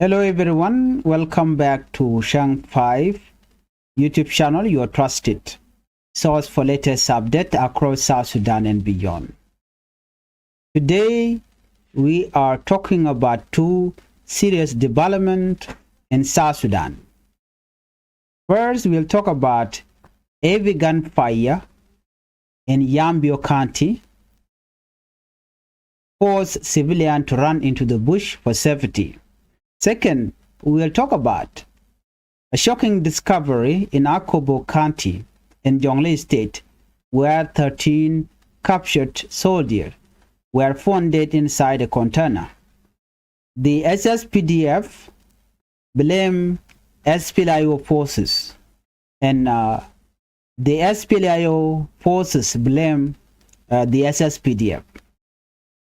Hello everyone, welcome back to Changfied YouTube channel, your trusted source for latest update across South Sudan and beyond. Today we are talking about two serious developments in South Sudan. First, we'll talk about heavy gunfire in Yambio County forced civilians to run into the bush for safety. Second, we will talk about a shocking discovery in Akobo County in Jonglei State, where 13 captured soldiers were found dead inside a container. The SSPDF blame SPLIO forces, and the SPLIO forces blame the SSPDF.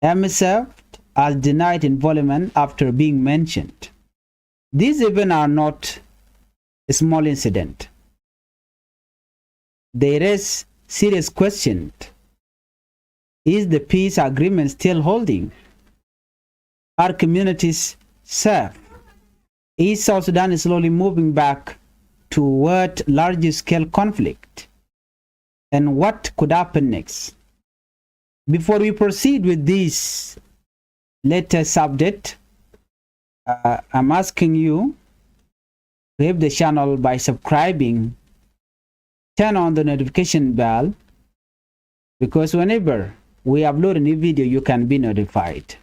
MSF has denied involvement after being mentioned. These events are not a small incident. They raise serious questions. Is the peace agreement still holding? Are communities safe? Is South Sudan slowly moving back toward larger-scale conflict? And what could happen next? Before we proceed with this latest update, I'm asking you to help the channel by subscribing, turn on the notification bell, because whenever we upload a new video, you can be notified.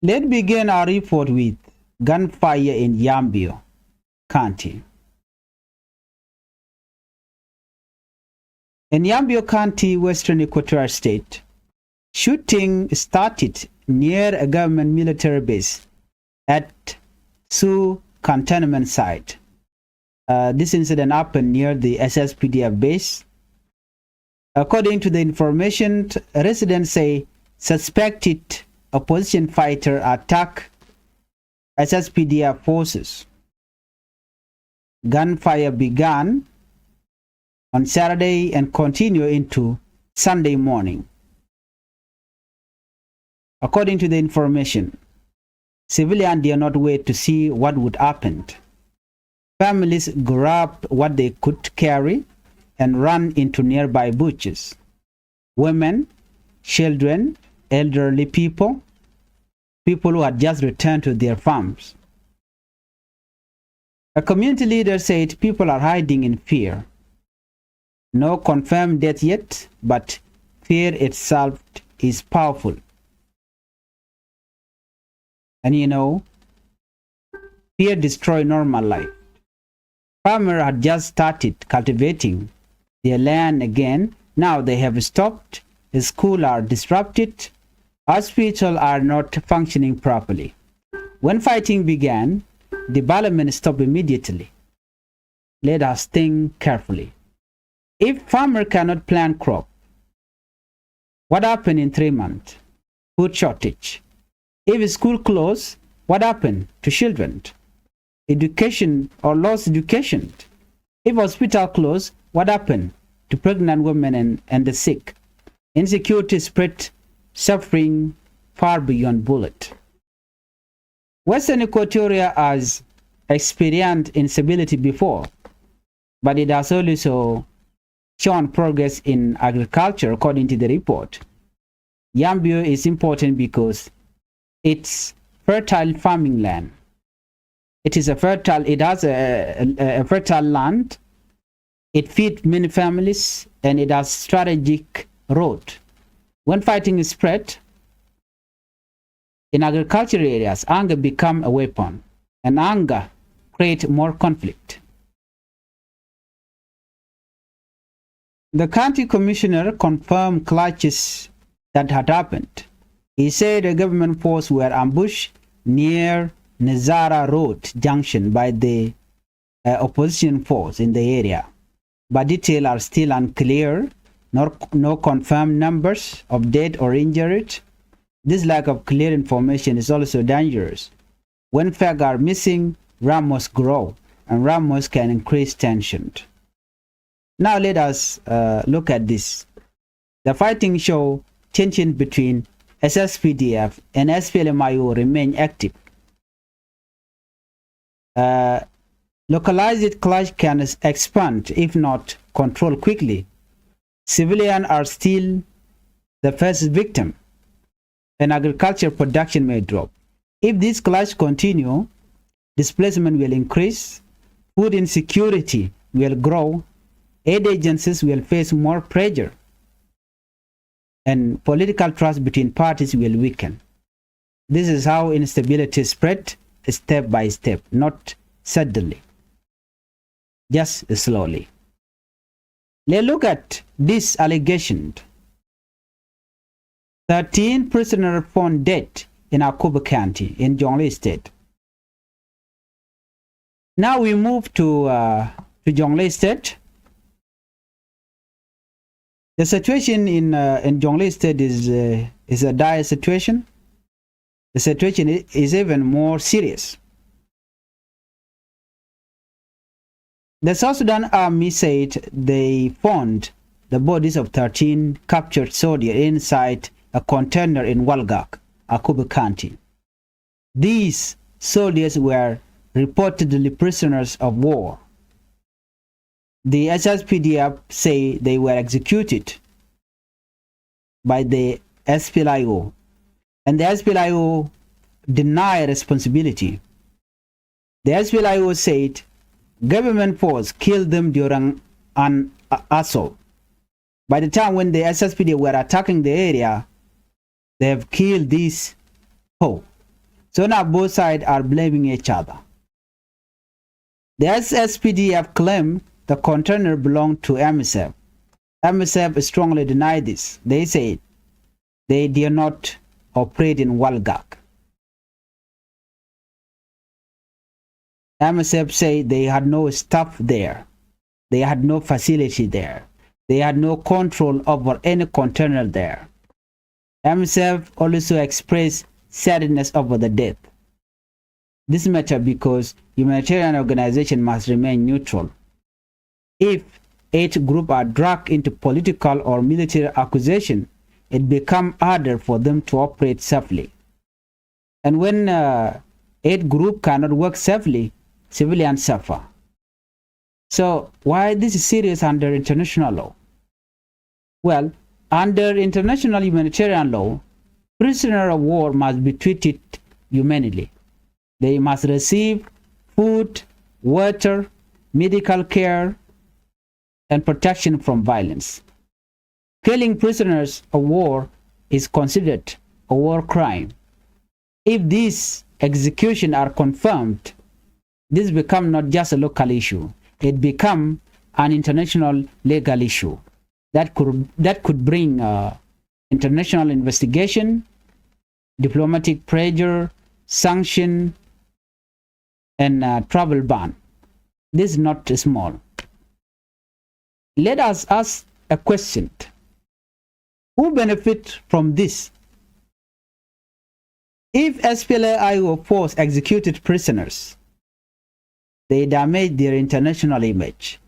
Let's begin our report with gunfire in Yambio County. In Yambio County, Western Equatorial State, shooting started near a government military base at Sioux cantonment site. This incident happened near the SSPDF base. According to the information, residents say suspected opposition fighter attacked SSPDF forces. Gunfire began on Saturday and continued into Sunday morning. According to the information, civilians did not wait to see what would happen. Families grabbed what they could carry and ran into nearby bushes. Women, children, elderly people, people who had just returned to their farms. A community leader said people are hiding in fear. No confirmed death yet, but fear itself is powerful. And you know, fear destroys normal life. Farmers had just started cultivating their land again. Now they have stopped. The schools are disrupted. Hospitals are not functioning properly. When fighting began, development stopped immediately. Let us think carefully. If farmers cannot plant crop, what happened in 3 months? Food shortage. If school closed, what happened to children? Education or lost education. If hospital closed, what happened to pregnant women and the sick? Insecurity spread suffering far beyond bullet. Western Equatoria has experienced instability before, but it has also shown progress in agriculture, according to the report. Yambio is important because it's fertile farming land. It has a fertile land. It feeds many families, and it has strategic road. When fighting is spread in agricultural areas, anger becomes a weapon, and anger creates more conflict. The county commissioner confirmed clashes that had happened. He said a government force were ambushed near Nazara Road junction by the opposition force in the area, but details are still unclear. No confirmed numbers of dead or injured. This lack of clear information is also dangerous. When facts are missing, rumors grow, and rumors can increase tension. Now let us look at this. The fighting show tension between SSPDF and SPLMIO remain active. Localized clash can expand if not controlled quickly. Civilians are still the first victim, and agriculture production may drop. If this clash continue, displacement will increase, food insecurity will grow, aid agencies will face more pressure, and political trust between parties will weaken. This is how instability spread step by step, not suddenly, just slowly. Let's look at this allegation. 13 prisoners found dead in Akobo County in Jonglei State. Now we move to Jonglei State. The situation in Jonglei State is a dire situation. The situation is even more serious. The South Sudan Army said they found the bodies of 13 captured soldiers inside a container in Walgak, Akobo County. These soldiers were reportedly prisoners of war. The SSPDF say they were executed by the SPLIO, and the SPLIO deny responsibility. The SPLIO said government force killed them during an assault. By the time when the SSPDF were attacking the area, they have killed these four. So now both sides are blaming each other. The SSPDF claim the container belonged to MSF. MSF strongly denied this. They said they did not operate in Walgak. MSF say they had no staff there. They had no facility there. They had no control over any container there. MSF also expressed sadness over the death. This matter because humanitarian organization must remain neutral. If 8 groups are dragged into political or military accusation, it becomes harder for them to operate safely. And when 8 groups cannot work safely, civilians suffer. So why this is serious under international law? Well, under international humanitarian law, prisoners of war must be treated humanely. They must receive food, water, medical care, and protection from violence. Killing prisoners of war is considered a war crime. If these executions are confirmed, this becomes not just a local issue. It becomes an international legal issue that could bring international investigation, diplomatic pressure, sanction, and travel ban. This is not small. Let us ask a question. Who benefits from this? If SPLA-IO force executed prisoners, they damage their international image.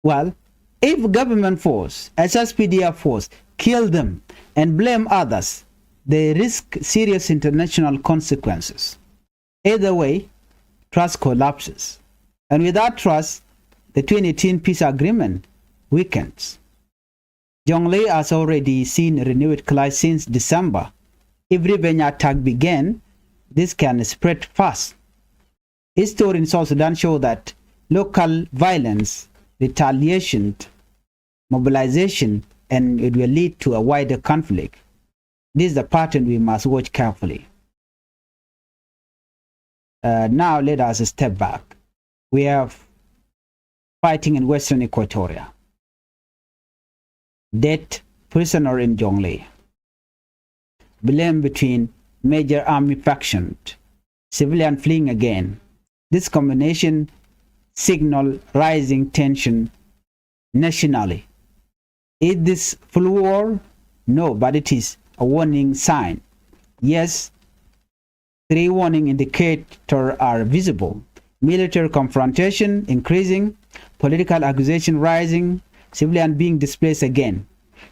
Well, if government force, SSPDF force, kill them and blame others, they risk serious international consequences. Either way, trust collapses. And without trust, the 2018 peace agreement weakens. Jonglei has already seen renewed clash since December. If revenge attack began, this can spread fast. History in South Sudan show that local violence, retaliation, mobilization, and it will lead to a wider conflict. This is the pattern we must watch carefully. Now let us step back. We have fighting in Western Equatoria. Dead prisoner in Jonglei. Blame between major army factions. Civilian fleeing again. This combination signal rising tension nationally. Is this full war? No, but it is a warning sign. Yes, 3 warning indicators are visible. Military confrontation increasing, political accusation rising, civilian being displaced again.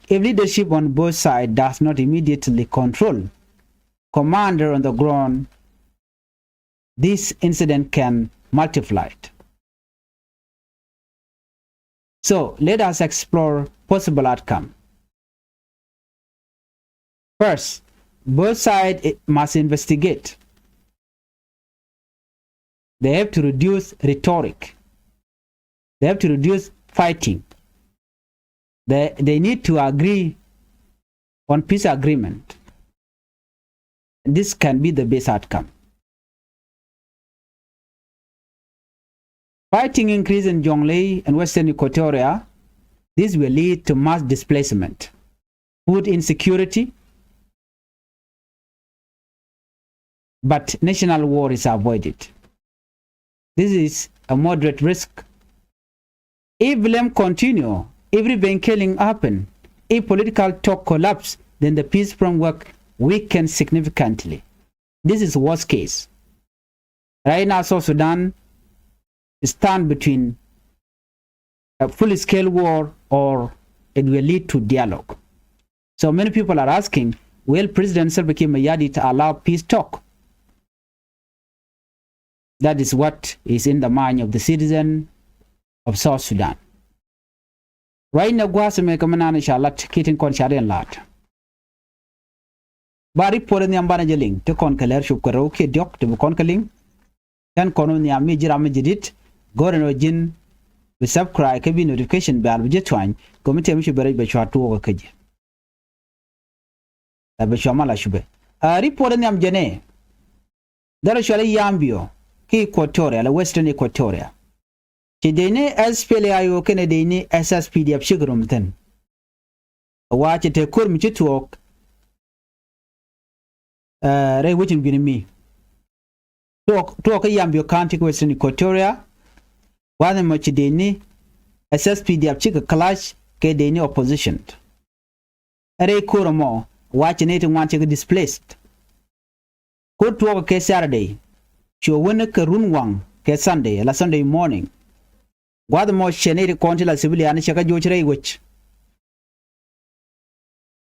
If leadership on both sides does not immediately control commander on the ground, this incident can multiply. So let us explore possible outcome. First, both sides must investigate. They have to reduce rhetoric. They have to reduce fighting. They need to agree on peace agreement. This can be the best outcome. Fighting increase in Jonglei and Western Equatoria. This will lead to mass displacement, food insecurity, but national war is avoided. This is a moderate risk. If blame continue, if revenge killing happen, if political talk collapse, then the peace framework weakens significantly. This is worst case. Right now, South Sudan stand between a full-scale war or it will lead to dialogue. So many people are asking, will President Salva Kiir Mayardit allow peace talk? That is what is in the mind of the citizen of South Sudan. Right now, Guasame Kamanana Shalat, Kitten Concharian Lat. Bari Poran Yambana Jeling, to Concaler Shukaroke, Doc, to Concaling, can Cononia Mijit, Gordon Ojin, with subscribe, can be notification bell with Jetwine, Committee Mishabari Bachua to Okaji. Abashamala Shube. A report in Yamjane. There is Yambio. Equatoria, Western Equatoria. Chidene SPLAIO Canadine SSPD of Sugarumton. Watch it a Kurmichituok. Ray Witching Bini me. Talk a Yambio County, Western Equatoria. One much dene SSPD of Chica Clash, Kadene opposition. Ray Kuramo, watching it and want to get displaced. Could talk a Saturday. Cho win ka runwang ke Sunday la Sunday morning. Gwada mo shenere konti la civilian shaka jochre wich.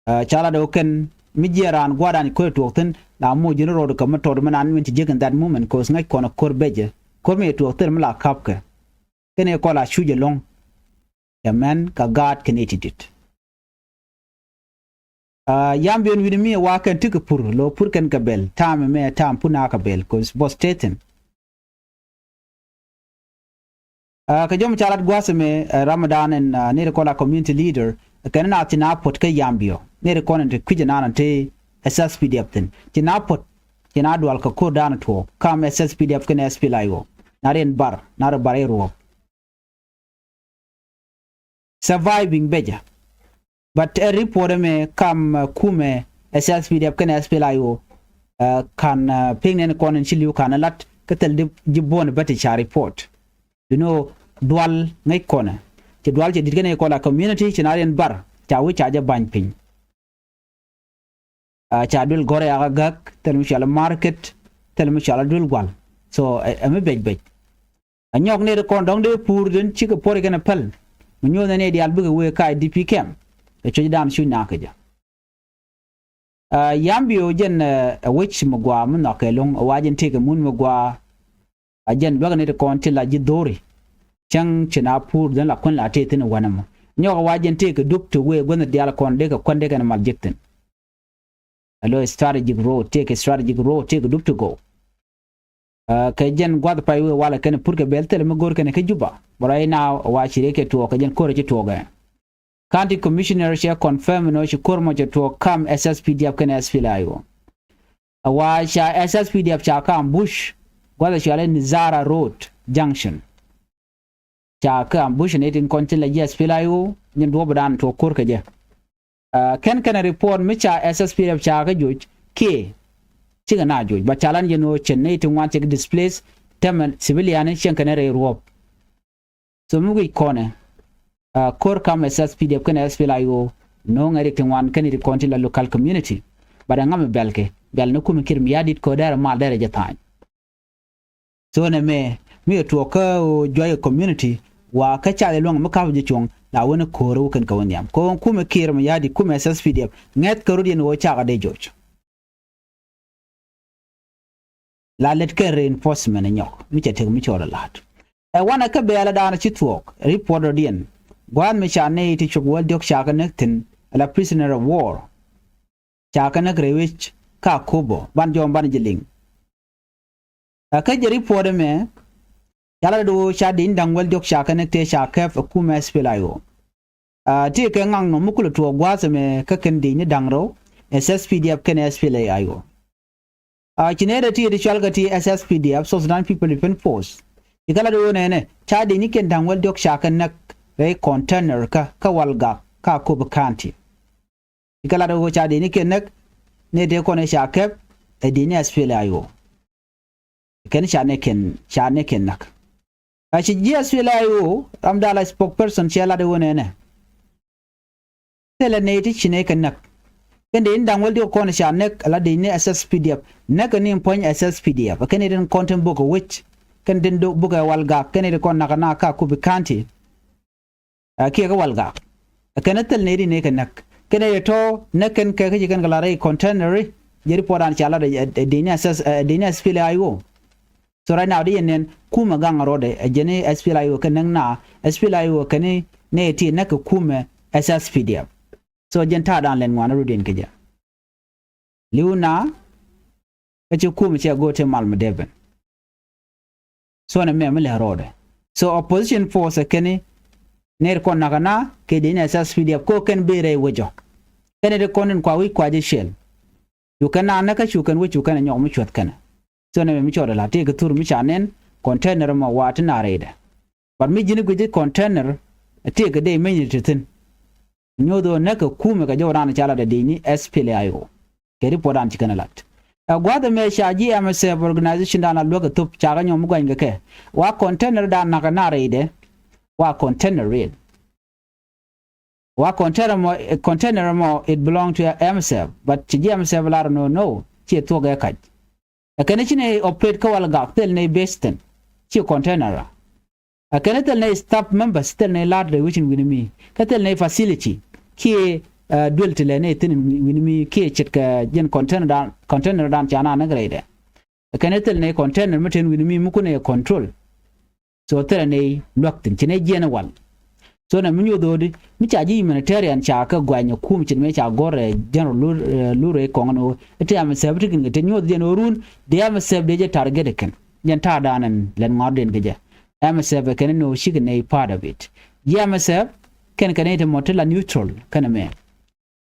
Chala do ken mijiran gwada ni ko tuokten la mo general ka mator manan went jigen that moment cause ngai kono korbeje. Korme tuokten mala kapke. Kene ko la shuje long. The man ka God created it. Yambio with me walk and took a pur, low purkan kabel, tam me tam punakabel, cause boss taten. Kajom Chalat Guasame, Ramadan and Nerekola community leader, a canana tinapot ke Yambio, Nerekon to Kijanan and Te, SSPD up then. Tinapot, Tinadwal Kako down to come SSPD up can SPLIO, not in bar, not a barrero. Surviving beja. But a reporter may come kume SSPD can SPLIO can ping and con and chill can a lot kettle jibon better report. You know, dual make corner. The dual did call a community Chinarian bar, Chawi charge a band ping. Chadul gore agak, tell me shall market, tell me shall do well. So I'm a bed. And young near the condong de poor than chicken pork and a pell. When you're the lady, I'll be away DP camp. The Chodam should nakaja. Yambio jen a witch magua knock along a wagon take a moon magua. A jen wagon it con till a jidori. Chang chinapur then la con la tate in a wanamo. No wagon take a duke to way when the dialacon deck a condek and a maljitin. A low strategic road, take a strategic road, take a duke to go. Kajan guadapai while I can put a belt and a gork and a kajuba. But I now watch it to a kajan courage to a County Commissioner shall confirm no she kurmoja to come SSPD up can SPLIO. A why shall SSPD up shall come bush, whether shall in Zara Road Junction. Shall come bush and 18 continent yes SPLIO, then Dobadan to Kurkaja. Can a report Micha SSPD of Chaka Juj, K. Chiganajuj, but challenge you know Chenate want to displace Temen civilian and Shankanere rope. So Mugi corner. Core come SSPD can SPLIO, no editing one can it continue local community. But I'm a belke, Belnukum Kirmiadit Kodera Maldera time. So me to occur joy community, wa kacha long Makavichong, la wona koro kan kawon yam ko kuma kir ma yadi kuma SSPDF nget karudien wo chaga de jojo la let ke reinforcement nyok mi chete mi chora lat e wana ka be ala dana chitwok reporter dien gwan me chane ti chugwal diok chaga nektin la prisoner of war chaga nak rewich ka Akobo ban jom ban jiling ka je reporter me yala do cha din dangwal diok chaga nekte chaga kuma SPLIO ti ke ngang no mukulu to gwaze me ka kendi ni dangro SSPDF ken SPLIO chinere ti di chalga ti SSPDF South Sudan People Defense Force ikala do ne cha di ni ken dangwal diok shakan nak re container ka walga ka ko bakanti ikala do cha di ni ken nak ne de ko ne shakep e di ni SPLIO ken shane ken nak chi SPLIO amdala spokesperson chala do ne tele ne ti chine ken nak kende indangwal dio kona sha nek ala de ne SSPDF nek ni point SSPDF kene den content book which kende do buga walga kene de kona kana ka kubi kanti ki ga walga kene tel ne di ne kenak kene to neken ke ke kan galare container jeri podan chala de ne SPLIO so right now di nen kuma gang rode jene SPLIO kenen na SPLIO kene ne ti nek kuma SSPDF so jenta dan len wana rudin keja liuna kace kuma ce gote malmu deben so na me mele rode so opposition force kene ner kon nakana ke dine SSPDF ko ken bere wojo kene de konen kwa wi kwa je shel yu kana naka chukan wi chukan nyom mu chwat kana so na me choda la te ga tur mi chanen container ma wat na rede bar mi jini guje container te ga de men yitin nyodo naka kuma ga jawra na chala da dini SPLIO ke ripodan cikana lat gwada me shaji MSF organization da na loga tup chaga nyom gwa ngake wa container da na na rede wa container real wa container mo it belong to MSF but chiji MSF la no chi to ga kaj akane chine operate ka wal ga tel ne besten chi container akane tel ne staff members tel ne ladre which in winimi ka tel ne facility ki dual tele ne tin winimi ki chitka jen container dan chana na grade akane tel ne container meten winimi mukune control so tel ne loktin chine jena wal so na minyo dodi mi chaji humanitarian cha ka gwanya kum chin me cha gore general lure kongo ete am sebti kin te nyod den orun de am seb de je target ken yen ta danan len ngoden geje am seb ken no shig ne part of it am seb ken ken te motela neutral kana me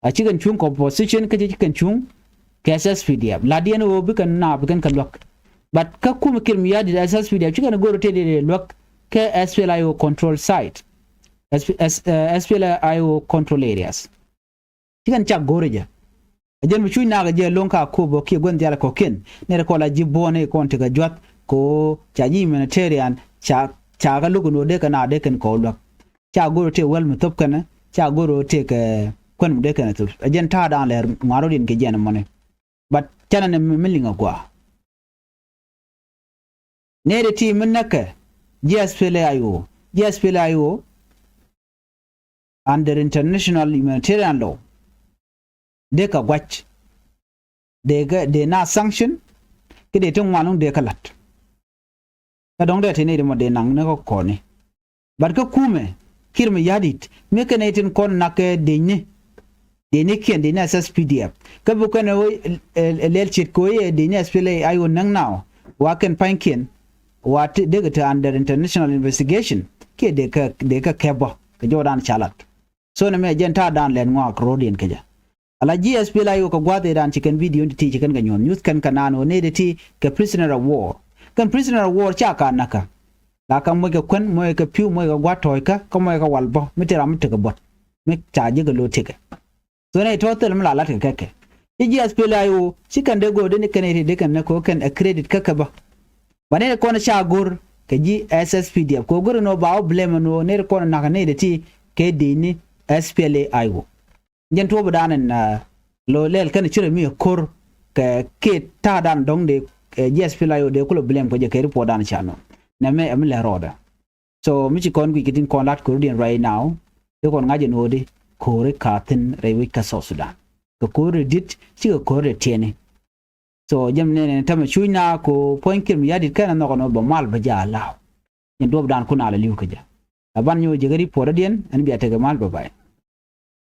a chigen chung composition ke chigen chung SSPDF la dien o bi kan na bi kan lok but ka kum kir mi yadi SSPDF chigen go rote de lok ke SPLIO control site SPLIO control areas chigan chak goreja ajen mu chuina ga je lonka Akobo ki gon diala ko ken ne ko la jibone ko ntiga jwat ko chaji humanitarian cha ga lugu no de kana de ken ko lok cha goro te wel mu top kana cha goro te ke kon mu de kana top ajen ta dan ler ngaro din ke jena mone but chana ne milinga kwa ne de ti min naka GSPLIO under international humanitarian law de ka gwach de na sanction ke de tong manung de kalat ka dong de tene de mo de nang ne ko ne bar ka kume kirme yadit me ke ne tin kon na ke de ne ken de na SSPDF ka bu kana lel chit ko ye de ne SPLIO nang now wa ken pankin wa de ga under international investigation ke de ka kebo ke jodan chalat so na me jenta dan len ngwa rodin keja ala GSPLIO ko gwade dan chicken video ti chicken ga nyon news kan kanano ne de ti ke prisoner of war kan prisoner of war cha ka naka la kan mo ga kwen mo ga piu mo ga gwato ka ko mo ga walbo mitira mutga bot me cha je ga lo tike so ne total mala lat ka ke GSPLIO chicken de go de ne kan de kan ko kan credit ka ba bane ko na cha gur ke SSPDF ko gur no ba blame no ne ko na ne de ti ke de ni SPLIO jen to budanen lo lel kan chire mi kor ke ta dan dong de SPLIO de ko blame ko je ke report dan chano na me am le roda so mi ci kon wi kitin kon lat ko din right now te kon ngaje nodi kore katin rewi ka South Sudan ko kore dit ci ko kore tiene so jam ne tam chuina ko pointir mi yadi kana no ba mal ba ja law en dob dan kuna la liw ka ja aban nyo jegari poradien an biya te ga mal ba bay